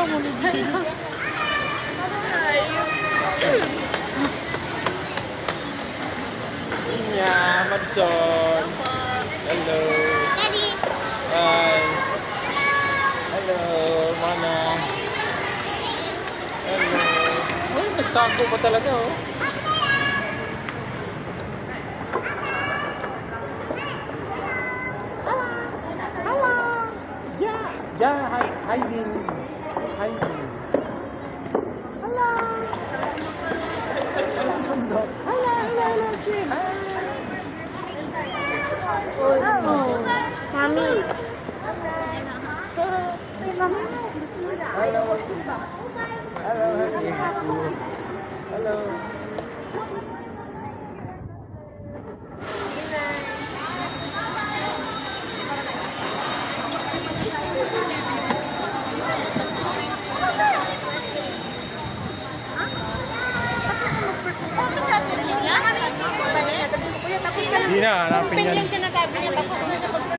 mo ni Gigi. Yeah, Madison. Hello. Daddy. Hi. Hello, Mana. Hello. Oh, mas tago pa talaga, oh. Yeah, hi, Din. Hi, Din. Hello. Hello, Jim. Oh, Mami. Hello. Hello. Hindi na, hanapin yan. Yung sinasabi niya tapos